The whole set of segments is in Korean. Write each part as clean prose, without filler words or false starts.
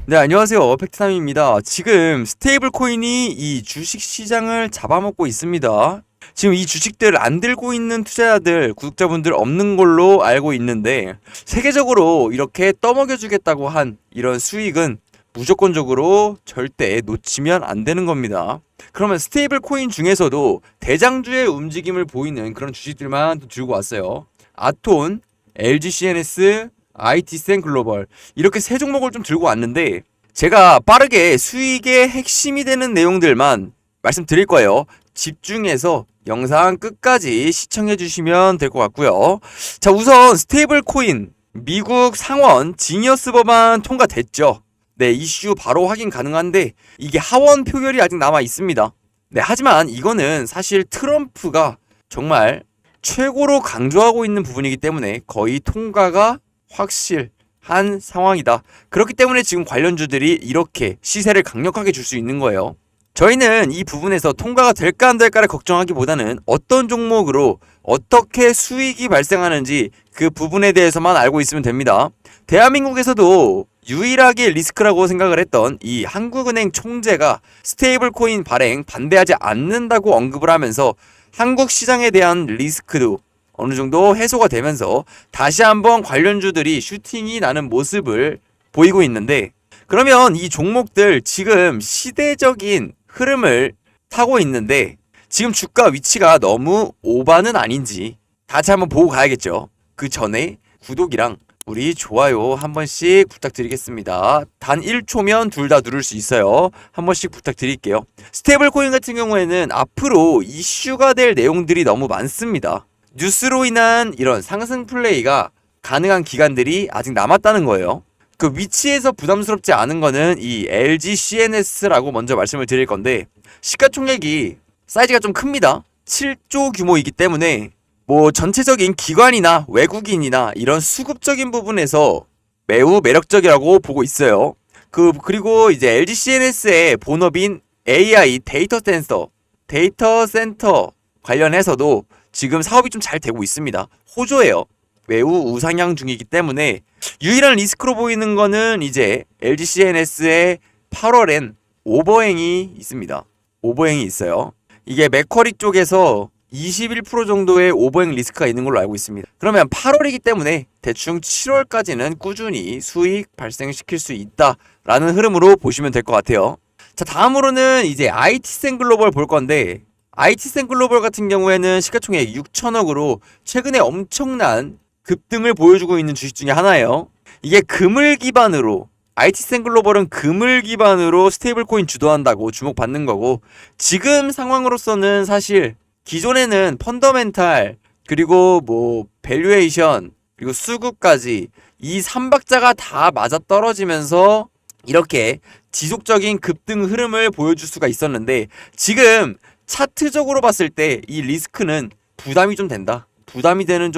네, 안녕하세요. 팩트삼입니다. 지금 스테이블 코인이 이 주식 시장을 잡아먹고 있습니다. 지금 이 주식들 안 들고 있는 투자자들, 구독자분들 없는 걸로 알고 있는데, 세계적으로 이렇게 떠먹여주겠다고 한 이런 수익은 무조건적으로 절대 놓치면 안 되는 겁니다. 그러면 스테이블 코인 중에서도 대장주의 움직임을 보이는 그런 주식들만 또 들고 왔어요. 아톤, LGCNS, IT센 글로벌, 이렇게 세 종목을 좀 들고 왔는데, 제가 빠르게 수익의 핵심이 되는 내용들만 말씀드릴 거예요. 집중해서 영상 끝까지 시청해 주시면 될 것 같고요. 자, 우선 스테이블 코인 미국 상원 지니어스 법안 통과됐죠. 네, 이슈 바로 확인 가능한데 이게 하원 표결이 아직 남아 있습니다. 네, 하지만 이거는 사실 트럼프가 정말 최고로 강조하고 있는 부분이기 때문에 거의 통과가 확실한 상황이다. 그렇기 때문에 지금 관련주들이 이렇게 시세를 강력하게 줄 수 있는 거예요. 저희는 이 부분에서 통과가 될까 안 될까를 걱정하기보다는 어떤 종목으로 어떻게 수익이 발생하는지 그 부분에 대해서만 알고 있으면 됩니다. 대한민국에서도 유일하게 리스크라고 생각을 했던 이 한국은행 총재가 스테이블 코인 발행 반대하지 않는다고 언급을 하면서 한국 시장에 대한 리스크도 어느 정도 해소가 되면서 다시 한번 관련주들이 슈팅이 나는 모습을 보이고 있는데, 그러면 이 종목들 지금 시대적인 흐름을 타고 있는데 지금 주가 위치가 너무 오바는 아닌지 다시 한번 보고 가야겠죠. 그 전에 구독이랑 우리 좋아요 한 번씩 부탁드리겠습니다. 단 1초면 둘 다 누를 수 있어요. 한 번씩 부탁드릴게요. 스테이블 코인 같은 경우에는 앞으로 이슈가 될 내용들이 너무 많습니다. 뉴스로 인한 이런 상승 플레이가 가능한 기간들이 아직 남았다는 거예요. 그 위치에서 부담스럽지 않은 거는 이 LG CNS라고 먼저 말씀을 드릴 건데, 시가총액이 사이즈가 좀 큽니다. 7조 규모이기 때문에 뭐 전체적인 기관이나 외국인이나 이런 수급적인 부분에서 매우 매력적이라고 보고 있어요. 그리고 이제 LG CNS의 본업인 AI 데이터 센터 관련해서도 지금 사업이 좀 잘 되고 있습니다. 호조예요. 매우 우상향 중이기 때문에 유일한 리스크로 보이는 거는 이제 LG CNS의 8월엔 오버행이 있습니다. 오버행이 있어요. 이게 맥쿼리 쪽에서 21% 정도의 오버행 리스크가 있는 걸로 알고 있습니다. 그러면 8월이기 때문에 대충 7월까지는 꾸준히 수익 발생시킬 수 있다라는 흐름으로 보시면 될 것 같아요. 자, 다음으로는 이제 IT센 글로벌 볼 건데, IT센 글로벌 같은 경우에는 시가총액 6천억으로 최근에 엄청난 급등을 보여주고 있는 주식 중에 하나예요. 이게 금을 기반으로, IT센 글로벌은 금을 기반으로 스테이블 코인 주도한다고 주목받는 거고, 지금 상황으로서는 사실 기존에는 펀더멘탈, 그리고 뭐 밸류에이션, 그리고 수급까지 이 3박자가 다 맞아 떨어지면서 이렇게 지속적인 급등 흐름을 보여줄 수가 있었는데, 지금 차트적으로 봤을 때 이 리스크는 부담이 좀 된다. 부담이 되는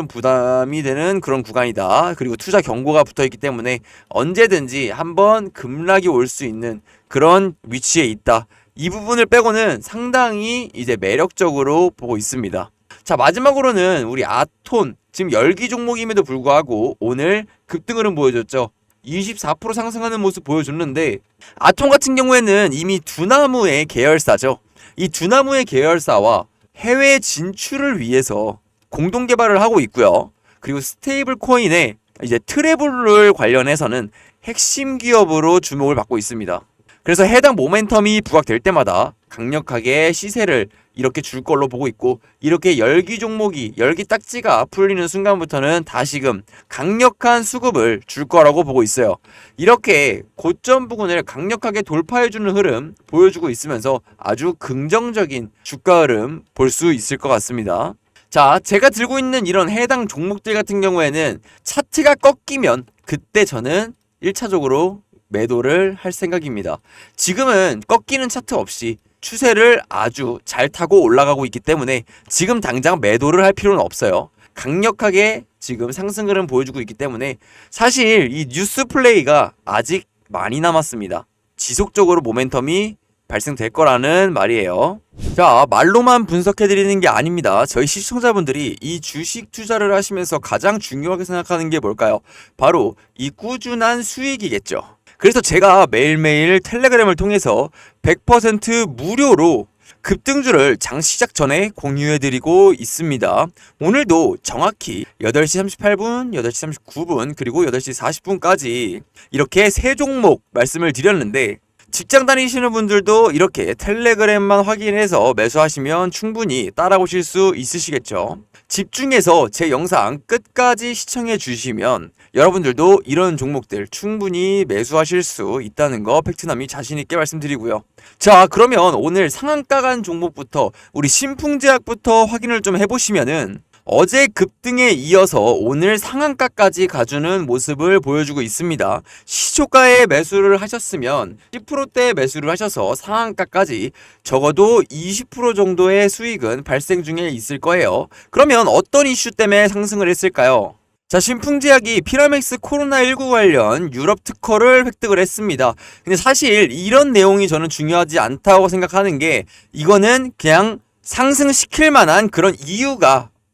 그런 구간이다. 그리고 투자 경고가 붙어있기 때문에 언제든지 한번 급락이 올 수 있는 그런 위치에 있다. 이 부분을 빼고는 상당히 이제 매력적으로 보고 있습니다. 자, 마지막으로는 우리 아톤, 지금 열기 종목임에도 불구하고 오늘 급등 흐름 보여줬죠. 24% 상승하는 모습 보여줬는데, 아톤 같은 경우에는 이미 두나무의 계열사죠. 이 두나무의 계열사와 해외 진출을 위해서 공동 개발을 하고 있고요. 그리고 스테이블 코인의 이제 트래블을 관련해서는 핵심 기업으로 주목을 받고 있습니다. 그래서 해당 모멘텀이 부각될 때마다 강력하게 시세를 이렇게 줄 걸로 보고 있고, 이렇게 열기 종목이, 열기 딱지가 풀리는 순간부터는 다시금 강력한 수급을 줄 거라고 보고 있어요. 이렇게 고점 부근을 강력하게 돌파해주는 흐름 보여주고 있으면서 아주 긍정적인 주가 흐름 볼 수 있을 것 같습니다. 자, 제가 들고 있는 이런 해당 종목들 같은 경우에는 차트가 꺾이면 그때 저는 1차적으로 매도를 할 생각입니다. 지금은 꺾이는 차트 없이 추세를 아주 잘 타고 올라가고 있기 때문에 지금 당장 매도를 할 필요는 없어요. 강력하게 지금 상승 흐름 보여주고 있기 때문에 사실 이 뉴스 플레이가 아직 많이 남았습니다. 지속적으로 모멘텀이 발생될 거라는 말이에요. 자, 말로만 분석해드리는 게 아닙니다. 저희 시청자분들이 이 주식 투자를 하시면서 가장 중요하게 생각하는 게 뭘까요? 바로 이 꾸준한 수익이겠죠. 그래서 제가 매일매일 텔레그램을 통해서 100% 무료로 급등주를 장 시작 전에 공유해드리고 있습니다. 오늘도 정확히 8시 38분, 8시 39분, 그리고 8시 40분까지 이렇게 세 종목 말씀을 드렸는데 직장 다니시는 분들도 이렇게 텔레그램만 확인해서 매수하시면 충분히 따라오실 수 있으시겠죠. 집중해서 제 영상 끝까지 시청해 주시면 여러분들도 이런 종목들 충분히 매수하실 수 있다는 거 팩트남이 자신있게 말씀드리고요. 자, 그러면 오늘 상한가 간 종목부터 우리 신풍제약부터 확인을 좀 해보시면은 어제 급등에 이어서 오늘 상한가까지 가주는 모습을 보여주고 있습니다. 시초가에 매수를 하셨으면 10%대 매수를 하셔서 상한가까지 적어도 20% 정도의 수익은 발생 중에 있을 거예요. 그러면 어떤 이슈 때문에 상승을 했을까요? 자, 신풍제약이 피라맥스 코로나19 관련 유럽 특허를 획득을 했습니다. 근데 사실 이런 내용이 저는 중요하지 않다고 생각하는 게 이거는 그냥 상승시킬 만한 그런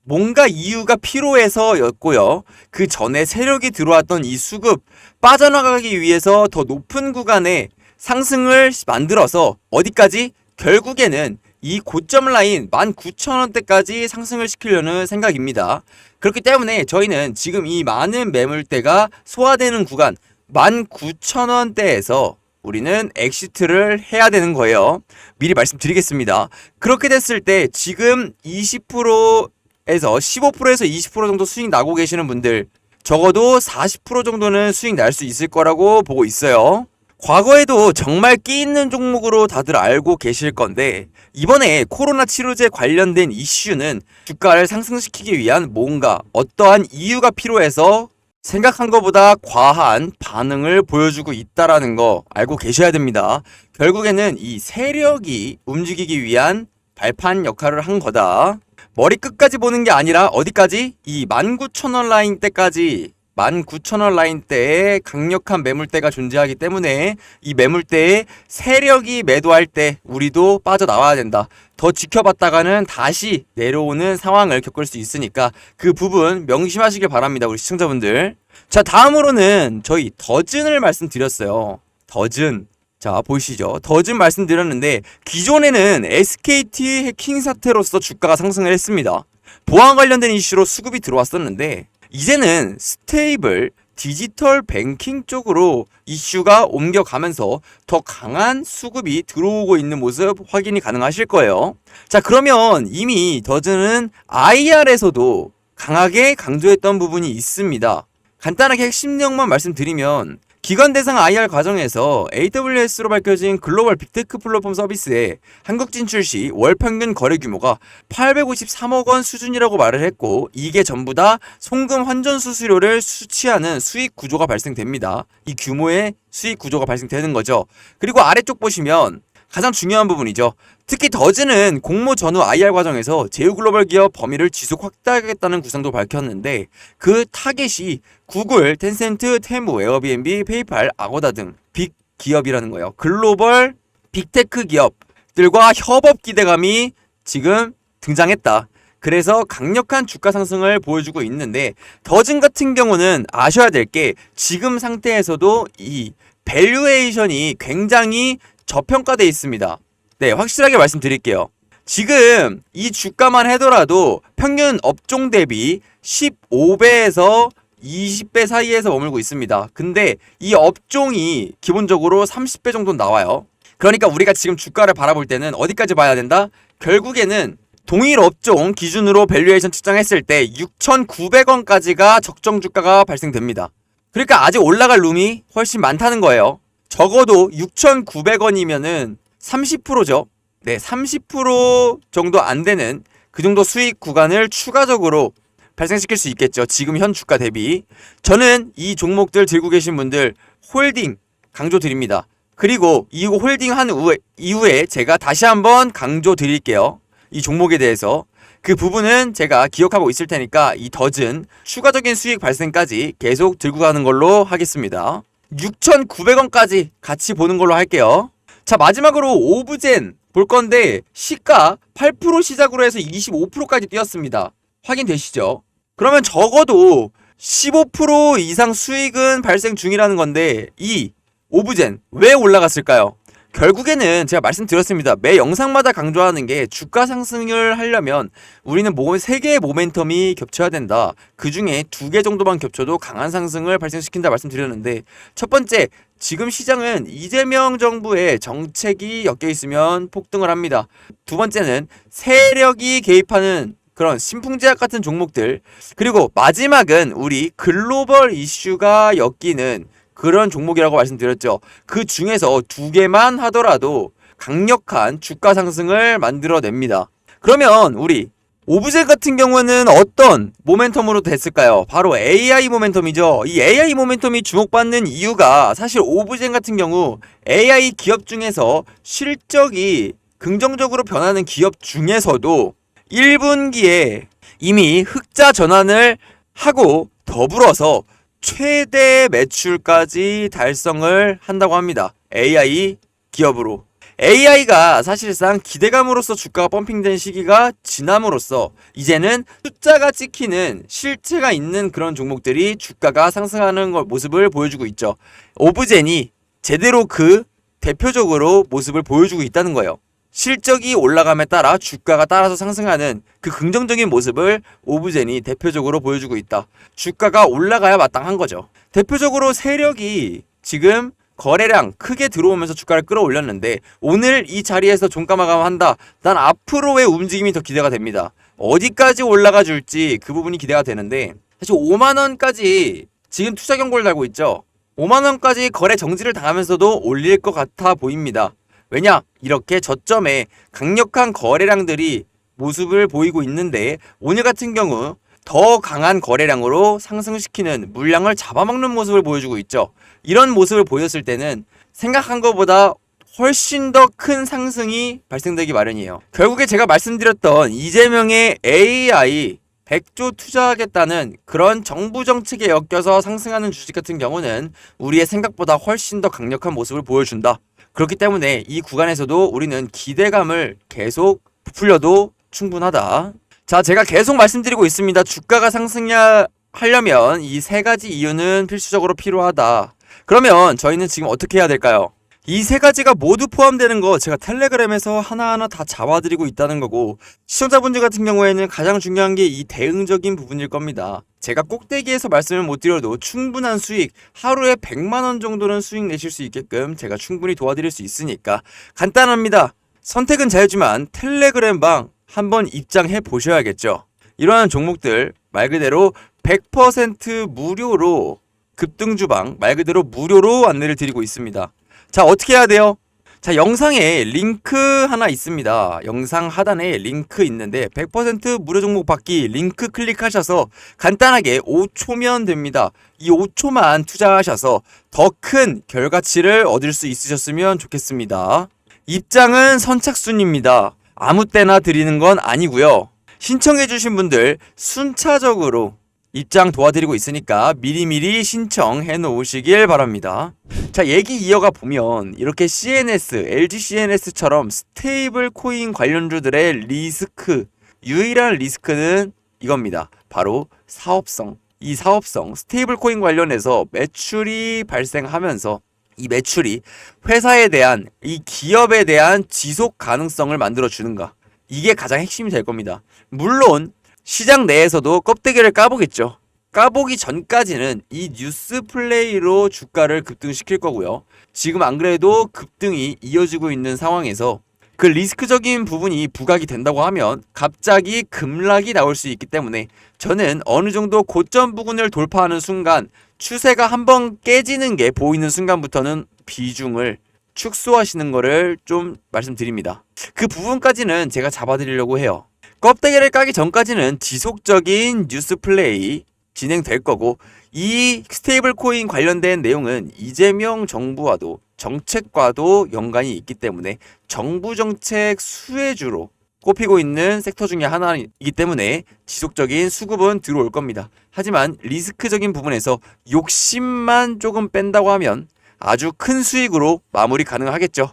뭔가 이유가 필요해서였고요. 그 전에 세력이 들어왔던 이 수급 빠져나가기 위해서 더 높은 구간에 상승을 만들어서 어디까지? 결국에는 이 고점 라인 19,000원대까지 상승을 시키려는 생각입니다. 그렇기 때문에 저희는 지금 이 많은 매물대가 소화되는 구간 19,000원대에서 우리는 엑시트를 해야 되는 거예요. 미리 말씀드리겠습니다. 그렇게 됐을 때 지금 20%에서 15%에서 20% 정도 수익 나고 계시는 분들 적어도 40% 정도는 수익 날 수 있을 거라고 보고 있어요. 과거에도 정말 끼 있는 종목으로 다들 알고 계실 건데 이번에 코로나 치료제 관련된 이슈는 주가를 상승시키기 위한 뭔가 어떠한 이유가 필요해서 생각한 것보다 과한 반응을 보여주고 있다라는 거 알고 계셔야 됩니다. 결국에는 이 세력이 움직이기 위한 발판 역할을 한 거다. 머리 끝까지 보는 게 아니라 어디까지? 이 19,000원 라인 때까지 19,000원 라인대에 강력한 매물대가 존재하기 때문에 이 매물대에 세력이 매도할 때 우리도 빠져나와야 된다. 더 지켜봤다가는 다시 내려오는 상황을 겪을 수 있으니까 그 부분 명심하시길 바랍니다. 우리 시청자분들. 자, 다음으로는 저희 더즌을 말씀드렸어요. 더즌. 자, 보이시죠? 더즌 말씀드렸는데 기존에는 SKT 해킹 사태로서 주가가 상승을 했습니다. 보안 관련된 이슈로 수급이 들어왔었는데 이제는 스테이블 디지털 뱅킹 쪽으로 이슈가 옮겨가면서 더 강한 수급이 들어오고 있는 모습 확인이 가능하실 거예요. 자, 그러면 이미 더즈는 IR에서도 강하게 강조했던 부분이 있습니다. 간단하게 핵심 내용만 말씀드리면 기관 대상 IR 과정에서 AWS로 밝혀진 글로벌 빅테크 플랫폼 서비스에 한국 진출 시 월 평균 거래 규모가 853억 원 수준이라고 말을 했고 이게 전부 다 송금 환전 수수료를 수취하는 수익 구조가 발생됩니다. 이 규모의 수익 구조가 발생되는 거죠. 그리고 아래쪽 보시면 가장 중요한 부분이죠. 특히 더즈는 공모 전후 IR 과정에서 제휴글로벌 기업 범위를 지속 확대하겠다는 구상도 밝혔는데 그 타겟이 구글, 텐센트, 테무, 에어비앤비, 페이팔, 아고다 등 빅 기업이라는 거예요. 글로벌 빅테크 기업들과 협업 기대감이 지금 등장했다. 그래서 강력한 주가 상승을 보여주고 있는데 더즌 같은 경우는 아셔야 될 게 지금 상태에서도 이 밸류에이션이 굉장히 저평가되어 있습니다. 네, 확실하게 말씀드릴게요. 지금 이 주가만 하더라도 평균 업종 대비 15배에서 20배 사이에서 머물고 있습니다. 근데 이 업종이 기본적으로 30배 정도 나와요. 그러니까 우리가 지금 주가를 바라볼 때는 어디까지 봐야 된다? 결국에는 동일 업종 기준으로 밸류에이션 측정했을 때 6,900원까지가 적정 주가가 발생됩니다. 그러니까 아직 올라갈 룸이 훨씬 많다는 거예요. 적어도 6,900원이면은 30%죠. 네, 30% 정도 안 되는 그 정도 수익 구간을 추가적으로 발생시킬 수 있겠죠. 지금 현 주가 대비. 저는 이 종목들 들고 계신 분들 홀딩 강조드립니다. 그리고 이거 홀딩 한 이후에 제가 다시 한번 강조드릴게요. 이 종목에 대해서. 그 부분은 제가 기억하고 있을 테니까 이 더즌 추가적인 수익 발생까지 계속 들고 가는 걸로 하겠습니다. 6,900원까지 같이 보는 걸로 할게요. 자, 마지막으로 오브젠 볼 건데 시가 8% 시작으로 해서 25%까지 뛰었습니다. 확인되시죠? 그러면 적어도 15% 이상 수익은 발생 중이라는 건데 이 오브젠 왜 올라갔을까요? 결국에는 제가 말씀드렸습니다. 매 영상마다 강조하는 게 주가 상승을 하려면 우리는 3개의 모멘텀이 겹쳐야 된다. 그 중에 2개 정도만 겹쳐도 강한 상승을 발생시킨다 말씀드렸는데, 첫 번째, 지금 시장은 이재명 정부의 정책이 엮여 있으면 폭등을 합니다. 두 번째는 세력이 개입하는 그런 신풍제약 같은 종목들, 그리고 마지막은 우리 글로벌 이슈가 엮이는 그런 종목이라고 말씀드렸죠. 그 중에서 2개만 하더라도 강력한 주가 상승을 만들어냅니다. 그러면 우리 오브제 같은 경우는 어떤 모멘텀으로 됐을까요? 바로 AI 모멘텀이죠. 이 AI 모멘텀이 주목받는 이유가 사실 오브젠 같은 경우 AI 기업 중에서 실적이 긍정적으로 변하는 기업 중에서도 1분기에 이미 흑자 전환을 하고 더불어서 최대 매출까지 달성을 한다고 합니다. AI 기업으로. AI가 사실상 기대감으로서 주가가 펌핑된 시기가 지남으로써 이제는 숫자가 찍히는 실체가 있는 그런 종목들이 주가가 상승하는 모습을 보여주고 있죠. 오브젠이 제대로 그 대표적으로 모습을 보여주고 있다는 거예요. 실적이 올라감에 따라 주가가 따라서 상승하는 그 긍정적인 모습을 오브젠이 대표적으로 보여주고 있다. 주가가 올라가야 마땅한 거죠. 대표적으로 세력이 지금 거래량 크게 들어오면서 주가를 끌어올렸는데 오늘 이 자리에서 종가 마감한다. 난 앞으로의 움직임이 더 기대가 됩니다. 어디까지 올라가 줄지 그 부분이 기대가 되는데, 사실 5만원까지 지금 투자 경고를 달고 있죠. 5만원까지 거래 정지를 당하면서도 올릴 것 같아 보입니다. 왜냐? 이렇게 저점에 강력한 거래량들이 모습을 보이고 있는데 오늘 같은 경우 더 강한 거래량으로 상승시키는 물량을 잡아먹는 모습을 보여주고 있죠. 이런 모습을 보였을 때는 생각한 것보다 훨씬 더 큰 상승이 발생되기 마련이에요. 결국에 제가 말씀드렸던 이재명의 AI 100조 투자하겠다는 그런 정부 정책에 엮여서 상승하는 주식 같은 경우는 우리의 생각보다 훨씬 더 강력한 모습을 보여준다. 그렇기 때문에 이 구간에서도 우리는 기대감을 계속 부풀려도 충분하다. 자, 제가 계속 말씀드리고 있습니다. 주가가 상승하려면 이 3가지 이유는 필수적으로 필요하다. 그러면 저희는 지금 어떻게 해야 될까요? 이 3가지가 모두 포함되는 거 제가 텔레그램에서 하나하나 다 잡아드리고 있다는 거고, 시청자분들 같은 경우에는 가장 중요한 게 이 대응적인 부분일 겁니다. 제가 꼭대기에서 말씀을 못 드려도 충분한 수익, 하루에 100만원 정도는 수익 내실 수 있게끔 제가 충분히 도와드릴 수 있으니까 간단합니다. 선택은 자유지만 텔레그램방 한번 입장해 보셔야겠죠. 이러한 종목들 말 그대로 100% 무료로 급등주방 말 그대로 무료로 안내를 드리고 있습니다. 자, 어떻게 해야 돼요? 자, 영상에 링크 하나 있습니다. 영상 하단에 링크 있는데 100% 무료 종목 받기 링크 클릭하셔서 간단하게 5초면 됩니다. 이 5초만 투자하셔서 더 큰 결과치를 얻을 수 있으셨으면 좋겠습니다. 입장은 선착순입니다. 아무 때나 드리는 건 아니고요. 신청해주신 분들 순차적으로 입장 도와드리고 있으니까 미리미리 신청해 놓으시길 바랍니다. 자, 얘기 이어가 보면 이렇게 CNS, LG CNS처럼 스테이블 코인 관련주들의 리스크, 유일한 리스크는 이겁니다. 바로 사업성. 이 사업성, 스테이블 코인 관련해서 매출이 발생하면서 이 매출이 회사에 대한, 이 기업에 대한 지속 가능성을 만들어 주는가. 이게 가장 핵심이 될 겁니다. 물론 시장 내에서도 껍데기를 까보겠죠. 까보기 전까지는 이 뉴스 플레이로 주가를 급등시킬 거고요. 지금 안 그래도 급등이 이어지고 있는 상황에서 그 리스크적인 부분이 부각이 된다고 하면 갑자기 급락이 나올 수 있기 때문에 저는 어느 정도 고점 부근을 돌파하는 순간 추세가 한번 깨지는 게 보이는 순간부터는 비중을 축소하시는 거를 좀 말씀드립니다. 그 부분까지는 제가 잡아드리려고 해요. 껍데기를 까기 전까지는 지속적인 뉴스 플레이 진행될 거고, 이 스테이블 코인 관련된 내용은 이재명 정부와도 정책과도 연관이 있기 때문에 정부 정책 수혜주로 꼽히고 있는 섹터 중에 하나이기 때문에 지속적인 수급은 들어올 겁니다. 하지만 리스크적인 부분에서 욕심만 조금 뺀다고 하면 아주 큰 수익으로 마무리 가능하겠죠.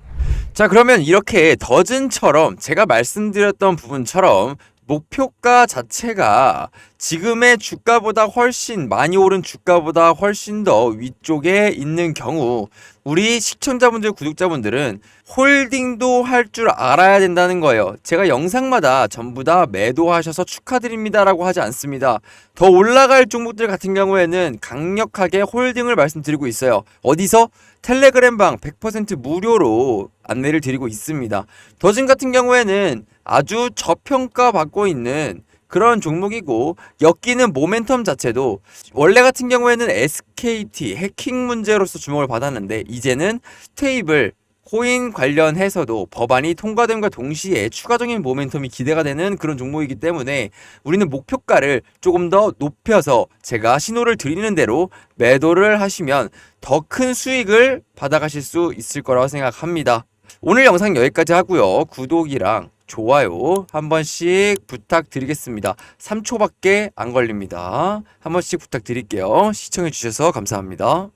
자, 그러면 이렇게 더즌처럼 제가 말씀드렸던 부분처럼 목표가 자체가 지금의 주가보다 훨씬 많이 오른 주가보다 훨씬 더 위쪽에 있는 경우 우리 시청자분들, 구독자분들은 홀딩도 할 줄 알아야 된다는 거예요. 제가 영상마다 전부 다 매도하셔서 축하드립니다라고 하지 않습니다. 더 올라갈 종목들 같은 경우에는 강력하게 홀딩을 말씀드리고 있어요. 어디서? 텔레그램방 100% 무료로 안내를 드리고 있습니다. 더진 같은 경우에는 아주 저평가 받고 있는 그런 종목이고, 엮이는 모멘텀 자체도 원래 같은 경우에는 SKT 해킹 문제로서 주목을 받았는데 이제는 스테이블 코인 관련해서도 법안이 통과됨과 동시에 추가적인 모멘텀이 기대가 되는 그런 종목이기 때문에 우리는 목표가를 조금 더 높여서 제가 신호를 드리는 대로 매도를 하시면 더 큰 수익을 받아가실 수 있을 거라고 생각합니다. 오늘 영상 여기까지 하고요. 구독이랑 좋아요 한 번씩 부탁드리겠습니다. 3초밖에 안 걸립니다. 한 번씩 부탁드릴게요. 시청해주셔서 감사합니다.